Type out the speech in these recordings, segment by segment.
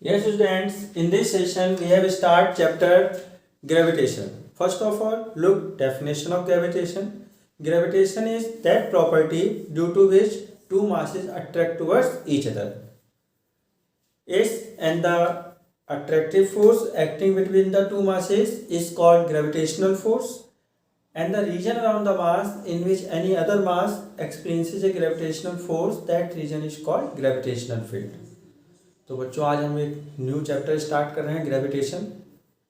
Yes, students, in this session we have start chapter gravitation. First of all, look definition of gravitation. Gravitation is that property due to which two masses attract towards each other. Yes, and the attractive force acting between the two masses is called gravitational force, and the region around the mass in which any other mass experiences a gravitational force, that region is called gravitational field. तो बच्चों आज हम एक new chapter start कर रहे हैं gravitation.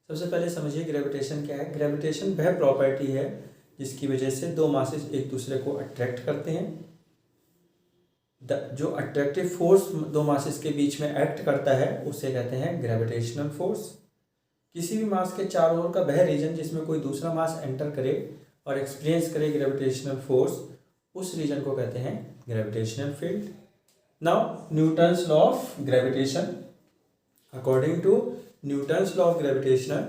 सबसे पहले समझिए ग्रेविटेशन क्या है। ग्रेविटेशन वह प्रॉपर्टी है जिसकी वजह से दो मासेस एक दूसरे को अट्रैक्ट करते हैं। जो अट्रैक्टिव फोर्स दो मासेस के बीच में एक्ट करता है उसे कहते हैं ग्रेविटेशनल फोर्स। किसी भी मास के चारों ओर का वह रीजन जिसमें कोई दूसरा मास एंटर करे और एक्सपीरियंस करे ग्रेविटेशनल फोर्स, उस रीजन को कहते हैं gravitational field. Now Newton's law of gravitation. According to Newton's law of gravitation,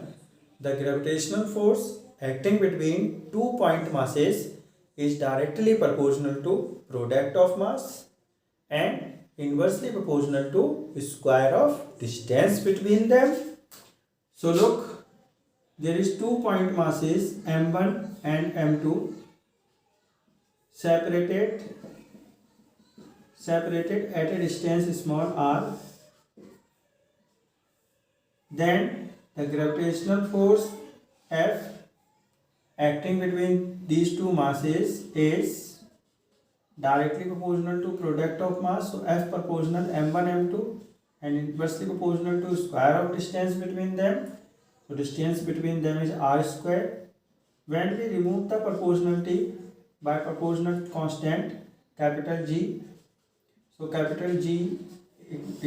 the gravitational force acting between two point masses is directly proportional to product of mass and inversely proportional to square of distance between them. So look, there is 2 point masses m1 and m2 separated at a distance small r. Then the gravitational force F acting between these two masses is directly proportional to product of mass. So F proportional m1 m2 and inversely proportional to square of distance between them. So distance between them is r square. When we remove the proportionality by proportional constant capital G, so capital G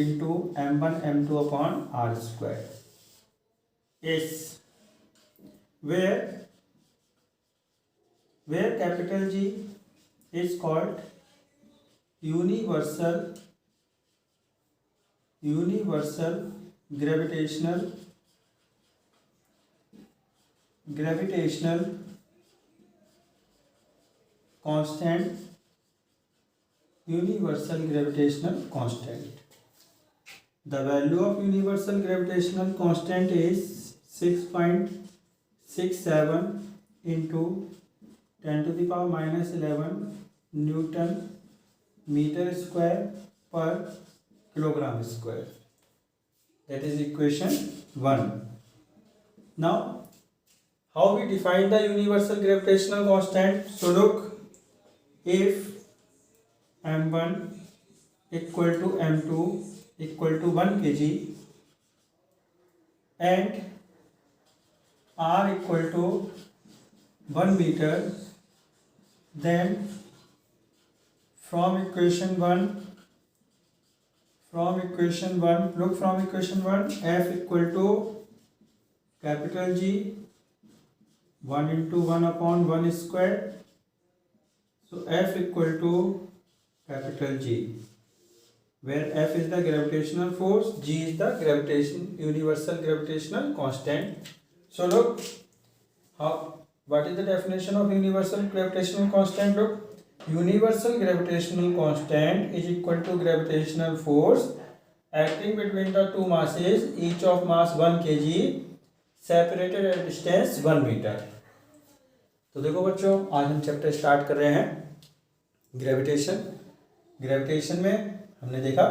into m1 m2 upon r square is where capital G is called universal gravitational constant. Universal gravitational constant. The value of universal gravitational constant is 6.67 into 10 to the power minus 11 Newton meter square per kilogram square. That is equation 1. Now, how we define the universal gravitational constant? So look, if m1 equal to m2 equal to 1 kg and r equal to 1 meter, then from equation 1 look, from equation 1 F equal to capital G 1 into 1 upon 1 square. So F equal to capital G, where F is the gravitational force, G is the universal gravitational constant. So look, what is the definition of universal gravitational constant? Look, universal gravitational constant is equal to gravitational force acting between the two masses, each of mass 1 kg, separated at distance 1 meter. तो देखो बच्चों, आज हम chapter start कर रहे हैं gravitation में हमने देखा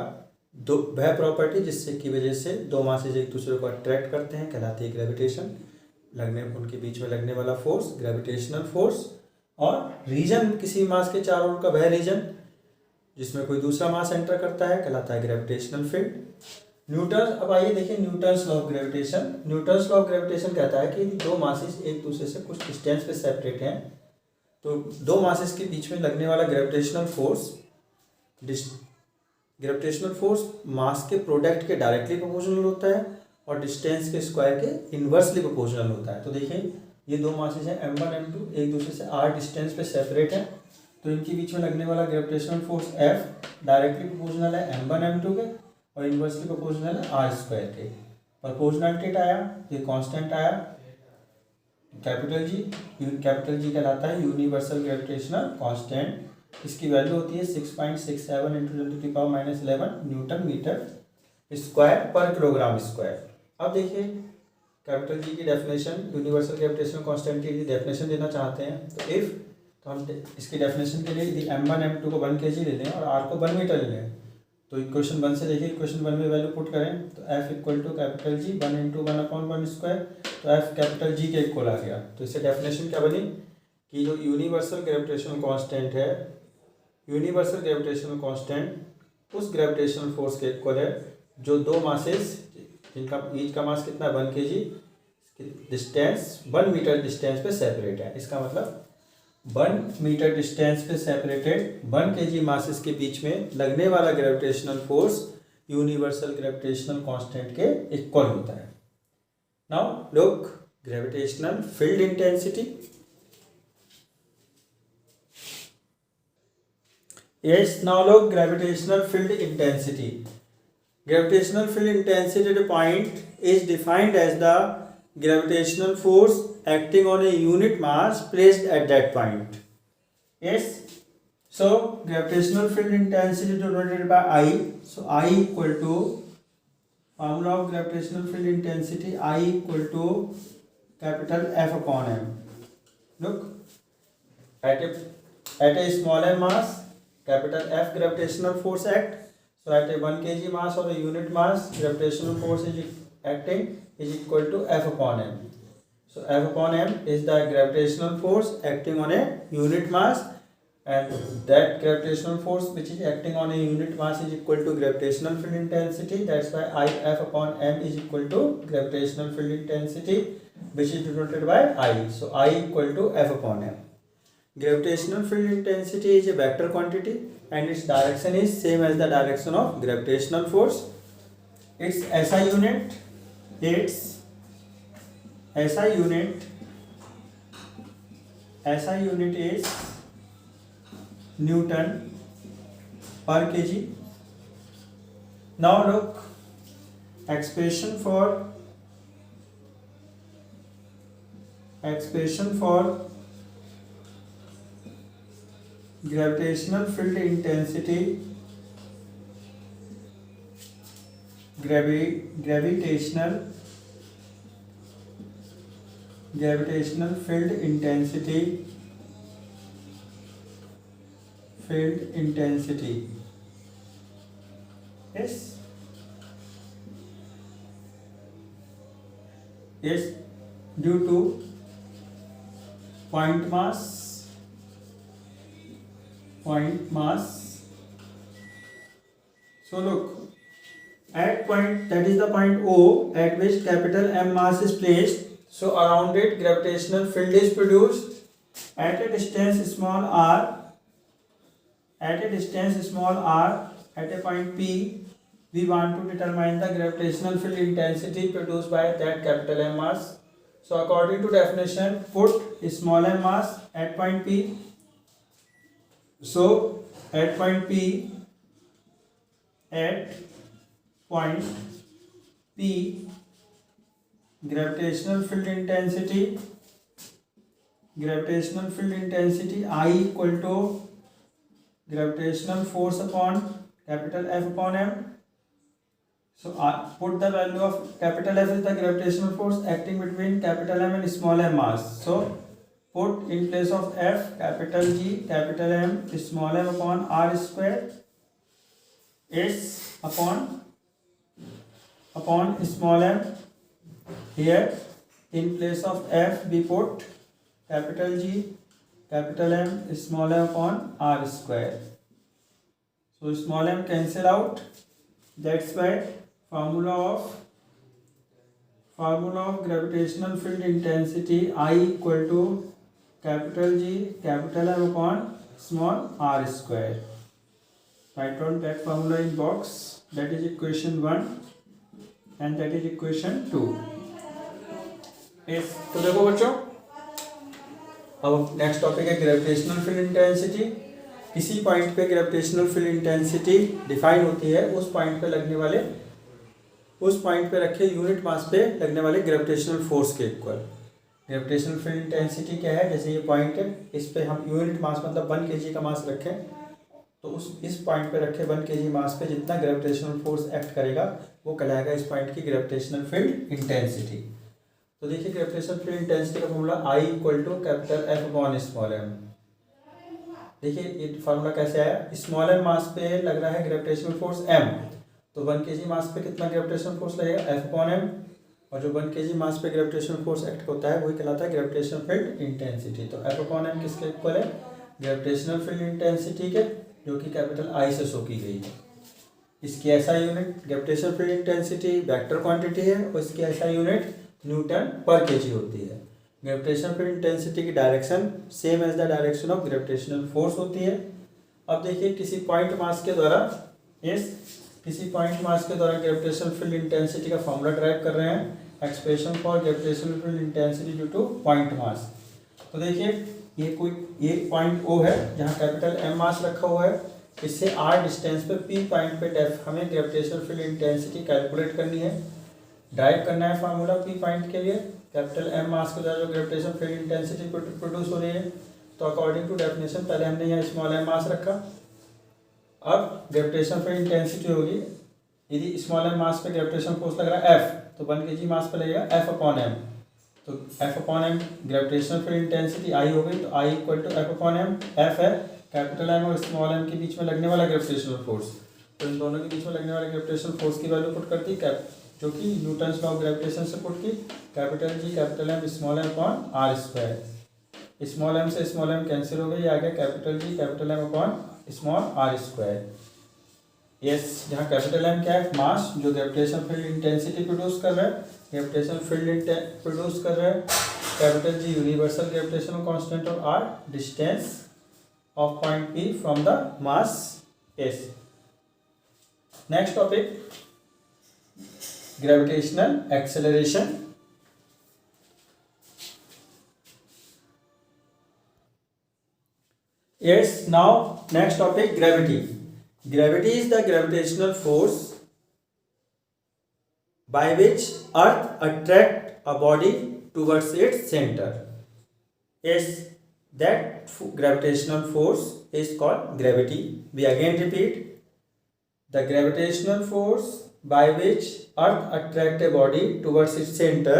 दो वह प्रॉपर्टी जिससे की वजह से दो मासेस एक दूसरे को अट्रैक्ट करते हैं कहलाती है ग्रेविटेशन। उनके बीच में लगने वाला फोर्स ग्रेविटेशनल फोर्स, और रीजन किसी मास के चारों ओर का वह रीजन जिसमें कोई दूसरा मास एंटर करता है कहलाता है ग्रेविटेशनल फील्ड। अब आइए देखिए Newton's law of gravitation. Newton's law of gravitation कहता है कि दो मासेस एक दूसरे से कुछ डिस्टेंस पे सेपरेट हैं, तो दो मासेस के बीच में लगने वाला ग्रेविटेशनल फोर्स मास के प्रोडक्ट के डायरेक्टली प्रोपोर्शनल होता है और डिस्टेंस के स्क्वायर के इन्वर्सली प्रोपोर्शनल होता है। तो देखिए ये दो मासेस हैं m1 m2, एक दूसरे से r डिस्टेंस पे सेपरेट है, तो इनके बीच में लगने वाला gravitational force F directly proportional है m1 m2 के और इन्वर्सली प्रोपोर्शनल है r स्क्वायर के। प्रोपोर्शनलिटी आया, ये कांस्टेंट आया कैपिटल जी कहलाता है यूनिवर्सल ग्रेविटेशनल कांस्टेंट। इसकी वैल्यू होती है 6.67 into 10 to the power -11 newton metre square per kilogram square. अब देखिए कैपिटल जी की डेफिनेशन, यूनिवर्सल ग्रेविटेशनल कांस्टेंट की डेफिनेशन देना चाहते हैं तो इफ़, तो हम इसकी डेफिनेशन के लिए यदि m1 m2 को 1 kg ले लें और r को 1 मीटर ले लें, तो इक्वेशन 1 से देखिए, इक्वेशन 1 में वैल्यू पुट करें तो f equal to capital G 1 into 1/1 square, तो f कैपिटल जी के इक्वल आ गया। तो इससे डेफिनेशन क्या बनी कि जो यूनिवर्सल ग्रेविटेशनल कांस्टेंट है, यूनिवर्सल ग्रेविटेशनल कांस्टेंट उस ग्रेविटेशनल फोर्स के इक्वल है जो दो मासेस जिनका ईच का मास कितना है 1 kg, डिस्टेंस 1 मीटर डिस्टेंस पे सेपरेट है। इसका मतलब 1 मीटर डिस्टेंस पे सेपरेटेड 1 kg मासेस के बीच में लगने वाला gravitational force universal gravitational constant के इक्वल होता है। Now look gravitational field intensity. Yes, now look gravitational field intensity. Gravitational field intensity at a point is defined as the gravitational force acting on a unit mass placed at that point. Yes, so gravitational field intensity denoted by I. So I equal to formula of gravitational field intensity, I equal to capital F upon m. Look at a smaller mass, capital F gravitational force act. So at a 1 kg mass or a unit mass, gravitational force is acting is equal to F upon m. So F upon m is the gravitational force acting on a unit mass, and that gravitational force which is acting on a unit mass is equal to gravitational field intensity. That's why I F upon m is equal to gravitational field intensity, which is denoted by I. So I equal to F upon m. Gravitational field intensity is a vector quantity and its direction is same as the direction of gravitational force. Its SI unit is Newton per kg. Now look expression for gravitational field intensity, gravitational field intensity is due to point mass. So look, at point, that is the point O at which capital M mass is placed, so around it gravitational field is produced at a distance small r. At a point P, we want to determine the gravitational field intensity produced by that capital M mass. So according to definition, put small m mass at point P. So at point P, gravitational field intensity I equal to gravitational force upon capital F upon m. So put the value of capital F is the gravitational force acting between capital M and small m mass. So put in place of F capital G, capital M, small m upon r square is upon small m. Here in place of F we put capital G, capital M, small m upon r square. So small m cancel out. That's why formula of gravitational field intensity I equal to capital G, capital M upon small r square. Write down that formula in box. That is equation 1 and that is equation 2. Yes, तो देखो बच्चों, अब next topic है gravitational field intensity. किसी point पे gravitational field intensity define होती है उस पॉइंट पे रखे यूनिट मास पे लगने वाले ग्रेविटेशनल फोर्स के इक्वल। ग्रेविटेशनल फील्ड इंटेंसिटी क्या है, जैसे ये पॉइंट है, इस पे हम यूनिट मास मतलब 1 kg का मास रखें तो उस इस पॉइंट पे रखे 1 kg मास पे जितना ग्रेविटेशनल फोर्स एक्ट करेगा वो कहलाएगा इस पॉइंट की ग्रेविटेशनल फील्ड इंटेंसिटी। तो देखिए ग्रेविटेशनल फील्ड इंटेंसिटी का formula I = capital F upon small m। देखिए ये फार्मूला कैसे आया, स्मॉल m मास पे लग रहा है ग्रेविटेशनल फोर्स m, तो 1 kg मास पे कितना ग्रेविटेशनल फोर्स लगेगा F अपॉन m, और जो 1 kg मास पे ग्रेविटेशनल फोर्स एक्ट होता है वही कहलाता है ग्रेविटेशनल फील्ड इंटेंसिटी। तो F अपॉन m किसके इक्वल है, ग्रेविटेशनल फील्ड इंटेंसिटी के, जो कि कैपिटल I से शो की गई है। इसकी ऐसा unit gravitational field intensity vector quantity है और इसकी ऐसा यूनिट न्यूटन पर केजी होती है। ग्रेविटेशनल फील्ड इंटेंसिटी की direction same as the direction of gravitational force होती है। अब देखिए किसी पॉइंट मास के द्वारा ग्रेविटेशनल फील्ड इंटेंसिटी का फॉर्मूला ड्राइव कर रहे हैं, expression for gravitational field intensity due to point mass. तो देखिए ये पॉइंट O है जहाँ कैपिटल M मास रखा हुआ है, इससे R डिस्टेंस पे P पॉइंट पे हमें ग्रेविटेशनल फील्ड इंटेंसिटी कैलकुलेट करनी है, ड्राइव करना है फार्मूला P पॉइंट के लिए। कैपिटल M मास के द्वारा जो ग्रेविटेशनल फील्ड इंटेंसिटी प्रोड्यूस हो रही है, तो अकॉर्डिंग टू डेफिनेशन पहले हमने यहाँ स्मॉल m मास रखा, अब ग्रेविटेशनल फील्ड इंटेंसिटी होगी, यदि स्मॉल m मास पे ग्रेविटेशनल फोर्स लग रहा है F, तो 1 kg मास पे लगेगा F अपॉन m, तो F upon m gravitational field intensity I हो गई, तो I = F upon m। F है कैपिटल M और स्मॉल m के बीच में लगने वाला ग्रेविटेशनल फोर्स, तो इन दोनों के बीच में लगने वाले ग्रेविटेशनल फोर्स की वैल्यू पुट करती है जो कि न्यूटन्स लॉ ऑफ ग्रेविटेशन से पुट की, capital G capital M small m upon r square. Small m से स्मॉल m कैंसिल हो गई, आ गया capital G capital M upon small r square. Yes, जहाँ कैपिटल M क्या है, मास जो ग्रेविटेशनल फील्ड इंटेंसिटी प्रोड्यूस कर रहा है, ग्रेविटेशनल फील्ड प्रोड्यूस कर रहा है, capital G universal gravitational constant और r distance of point P from the mass S। Next topic gravitational acceleration। Yes, now next topic, gravity। Gravity is the gravitational force by which earth attract a body towards its center। Yes, that gravitational force is called gravity। We again repeat, the gravitational force by which earth attract a body towards its center,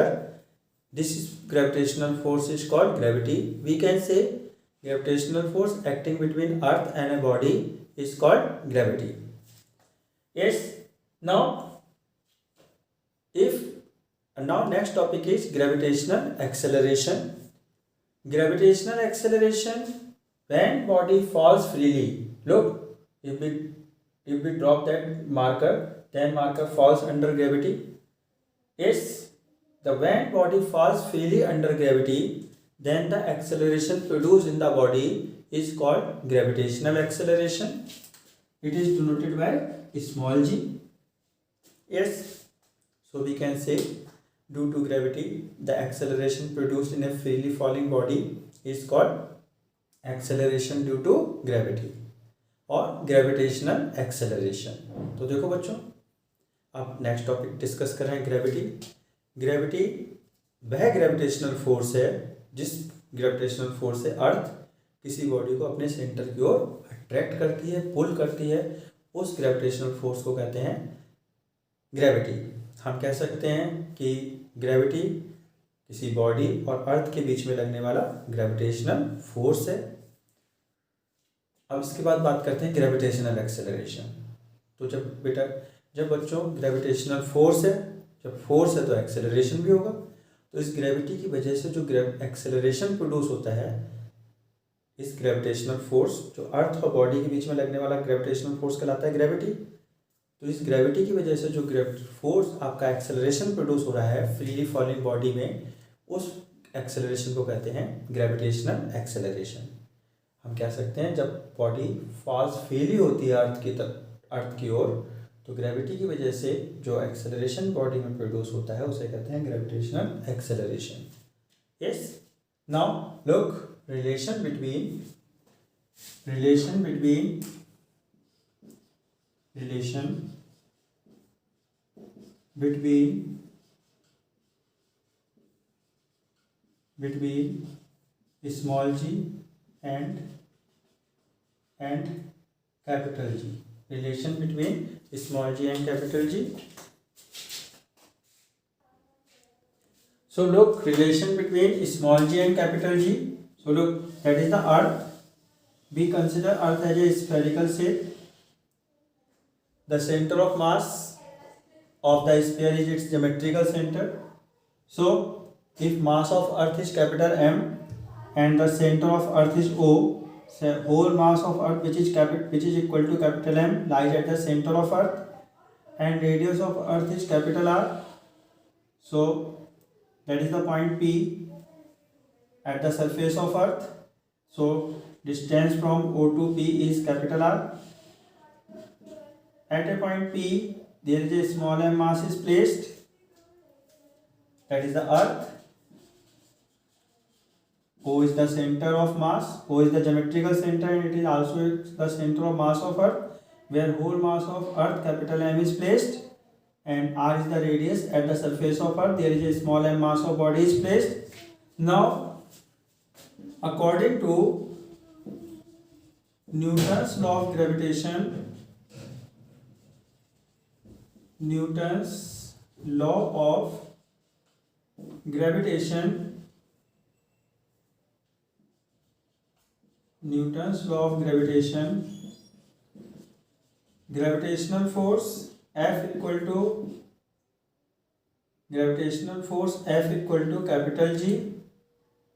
this is gravitational force is called gravity। We can say gravitational force acting between earth and a body is called gravity। Yes, now next topic is gravitational acceleration। Gravitational acceleration, when body falls freely, look, if we drop that marker, then marker falls under gravity। Yes, when body falls freely under gravity, then the acceleration produced in the body is called gravitational acceleration। It is denoted by small g। Yes, so we can say due to gravity the acceleration produced in a freely falling body is called acceleration due to gravity और gravitational acceleration. तो देखो बच्चों, अब next topic discuss कर रहे हैं gravity. Gravity वह gravitational force है जिस ग्रेविटेशनल फोर्स से अर्थ किसी बॉडी को अपने सेंटर की ओर अट्रैक्ट करती है, पुल करती है, उस ग्रेविटेशनल फोर्स को कहते हैं ग्रेविटी। हम कह सकते हैं कि ग्रेविटी किसी बॉडी और अर्थ के बीच में लगने वाला ग्रेविटेशनल फोर्स है। अब इसके बाद बात करते हैं ग्रेविटेशनल एक्सेलरेशन। तो जब बच्चों ग्रेविटेशनल फोर्स है, जब फोर्स है तो एक्सेलरेशन भी होगा, तो इस ग्रेविटी की वजह से जो एक्सेलरेशन प्रोड्यूस होता है, इस ग्रेविटेशनल फोर्स जो अर्थ और बॉडी के बीच में लगने वाला ग्रेविटेशनल फोर्स कहलाता है ग्रेविटी। तो इस ग्रेविटी की वजह से जो फोर्स आपका एक्सेलरेशन प्रोड्यूस हो रहा है फ्रीली फॉलिंग बॉडी में, उस एक्सेलरेशन को कहते हैं ग्रेविटेशनल एक्सेलरेशन। हम कह सकते हैं जब बॉडी फॉल्स फ्रीली होती है अर्थ की ओर, तो ग्रेविटी की वजह से जो एक्सेलरेशन बॉडी में प्रोड्यूस होता है उसे कहते हैं gravitational acceleration. Yes, now look, relation between small g and capital G, relation between small G and capital G. So look, relation between small g and capital G. So look, that is the earth. We consider earth as a spherical shape. The center of mass of the sphere is its geometrical center. So if mass of earth is capital M and the center of earth is O, so whole mass of earth which is equal to capital M lies at the center of earth, and radius of earth is capital R. So that is the point P at the surface of earth. So distance from O to P is capital R. At a point P there is a small m mass is placed, that is the earth. O is the center of mass, O is the geometrical center, and it is also the center of mass of earth, where whole mass of earth capital M is placed, and R is the radius. At the surface of earth there is a small m mass of body is placed. Now according to Newton's law of gravitation, Newton's law of gravitation, Newton's law of gravitation, gravitational force F equal to capital G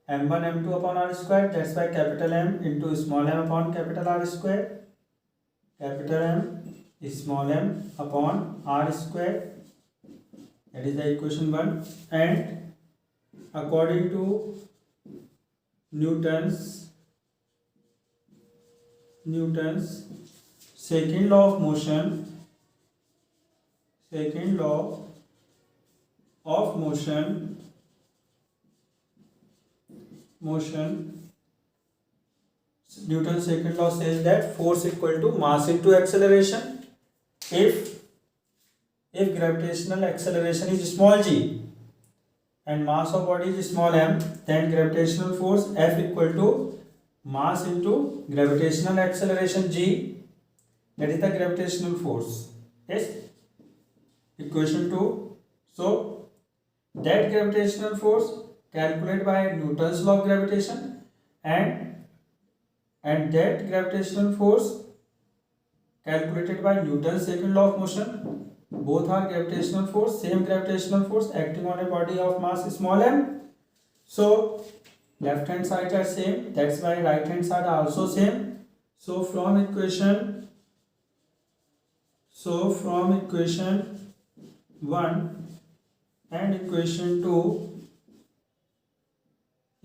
m1 m2 upon r square. That's why capital M into small m upon capital R square. Capital M is small m upon r square. That is the equation 1. And according to Newton's second law of motion, Newton's second law says that force equal to mass into acceleration. If gravitational acceleration is small g and mass of body is small m, then gravitational force F equal to mass into gravitational acceleration g, that is the gravitational force. Yes, equation 2. So that gravitational force calculated by Newton's law of gravitation and that gravitational force calculated by Newton's second law of motion, both are gravitational force, same gravitational force acting on a body of mass small m. So left hand side are same, that's why right hand side are also same. So from equation 1 and equation 2,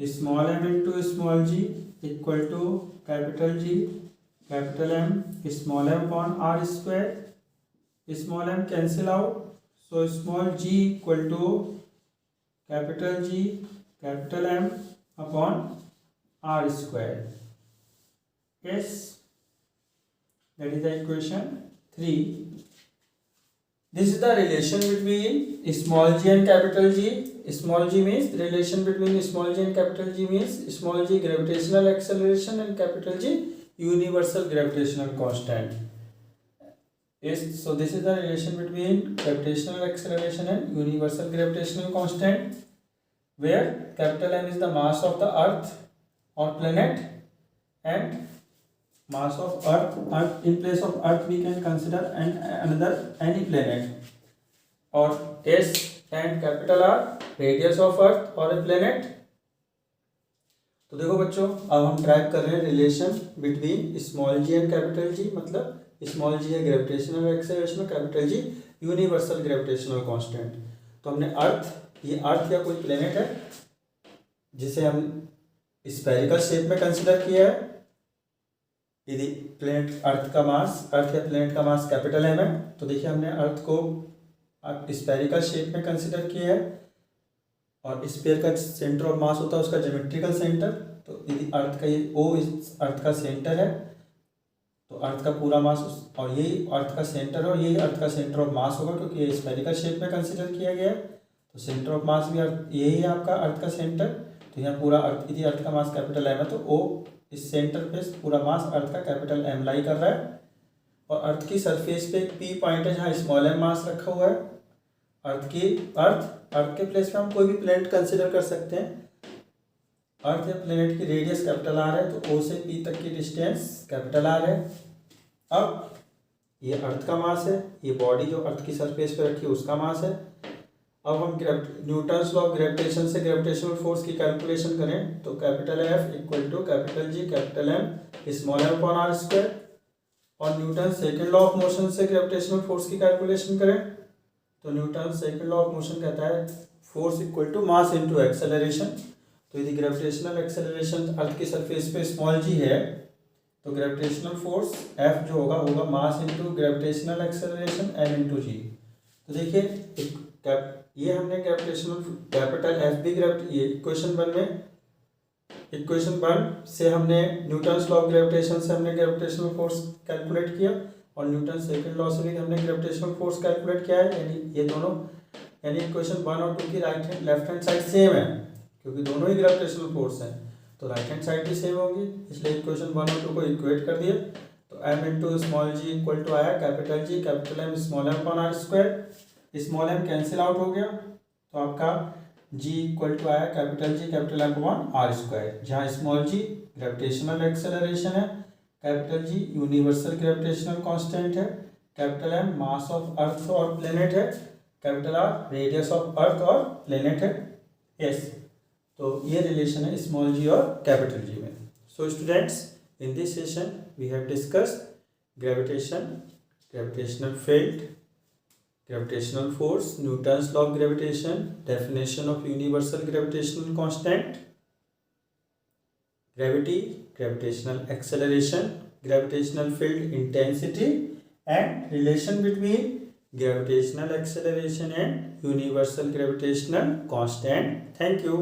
small m into small g equal to capital G, capital M, small m upon r square. Small m cancel out, so small g equal to capital G, capital M upon r square. Yes, that is the equation 3. This is the relation between small g and capital G. Small g means relation between small g and capital G means small g gravitational acceleration and capital G universal gravitational constant. Yes, so this is the relation between gravitational acceleration and universal gravitational constant, where capital M is the mass of the earth or planet, and mass of earth, in place of earth we can consider another any planet, or S, and capital R radius of earth और a planet. तो देखो बच्चों, अब हम drive कर रहे हैं relation between small G and capital G. मतलब स्मॉल जी है ग्रेविटेशनल एक्सेलरेशन और capital G universal gravitational constant. तो हमने अर्थ, ये अर्थ या कोई प्लेनेट है जिसे हम स्फेरिकल शेप में कंसिडर किया है. यदि प्लेनेट अर्थ का मास, अर्थ या प्लेनेट का मास कैपिटल एम है, तो देखिए हमने अर्थ को स्फेरिकल शेप में कंसिडर किया है, और स्फीयर का सेंटर ऑफ मास होता है उसका ज्योमेट्रिकल सेंटर. तो यदि अर्थ का ये ओ इस अर्थ का सेंटर है, तो अर्थ का पूरा मास और यही अर्थ का सेंटर है, और यही अर्थ का सेंटर ऑफ मास होगा, क्योंकि ये स्फेरिकल शेप में कंसिडर किया गया है. तो सेंटर ऑफ मास भी यही है आपका अर्थ का सेंटर. तो यहाँ पूरा अर्थ, यदि अर्थ का मास कैपिटल एम है, तो ओ इस सेंटर पे पूरा मास अर्थ का कैपिटल एम लाई कर रहा है. और अर्थ की सरफेस पे एक पी पॉइंट है जहाँ स्मॉल एम मास रखा हुआ है। अर्थ के प्लेस पे हम कोई भी प्लेनेट कंसिडर कर सकते हैं। अर्थ या प्लेनेट की रेडियस कैपिटल आर है, तो ओ से पी तक की डिस्टेंस कैपिटल आर है। अब ये अर्थ का मास है, ये बॉडी जो अर्थ की सरफेस पे रखी है उसका मास है। अब हम न्यूटन्स लॉ ऑफ ग्रेविटेशन से ग्रेविटेशनल फोर्स की कैलकुलेशन करें तो capital F equal to capital G capital M small m upon R square. और Newton second law of motion से ग्रेविटेशनल फोर्स की कैलकुलेशन करें तो Newton second law of motion कहता है force equal to mass into acceleration. तो यदि gravitational acceleration अर्थ की सरफेस पे स्मॉल जी है तो ग्रेविटेशनल फोर्स एफ जो होगा mass into gravitational acceleration m into g. तो देखिए ये हमने ग्रेविटेशनल कैपिटल एफ भी ये इक्वेशन वन से हमने न्यूटन्स लॉ ऑफ ग्रेविटेशन से हमने ग्रेविटेशनल फोर्स कैलकुलेट किया और न्यूटन सेकंड लॉ से भी हमने ग्रेविटेशनल फोर्स कैलकुलेट किया है। यानी ये दोनों इक्वेशन वन और टू की लेफ्ट हैंड साइड सेम है क्योंकि दोनों ही ग्रेविटेशनल फोर्स हैं, तो राइट हैंड साइड भी सेम होगी, इसलिए इक्वेशन वन और टू को इक्वेट कर दिए। तो m into small g equal to आया capital G capital M small m upon R square. Small m cancel out हो गया तो आपका जी इक्वल टू आया capital G capital M upon R square, जहाँ स्मॉल जी ग्रेविटेशनल एक्सेलरेशन है, capital G universal gravitational constant है, capital M mass of earth और planet है, capital R radius of earth और प्लेनेट है। Yes, तो ये रिलेशन है स्मॉल जी और कैपिटल जी में। So students, in this session we have discussed gravitation, gravitational field, gravitational force, Newton's law of gravitation, definition of universal gravitational constant, gravity, gravitational acceleration, gravitational field intensity, and relation between gravitational acceleration and universal gravitational constant. Thank you.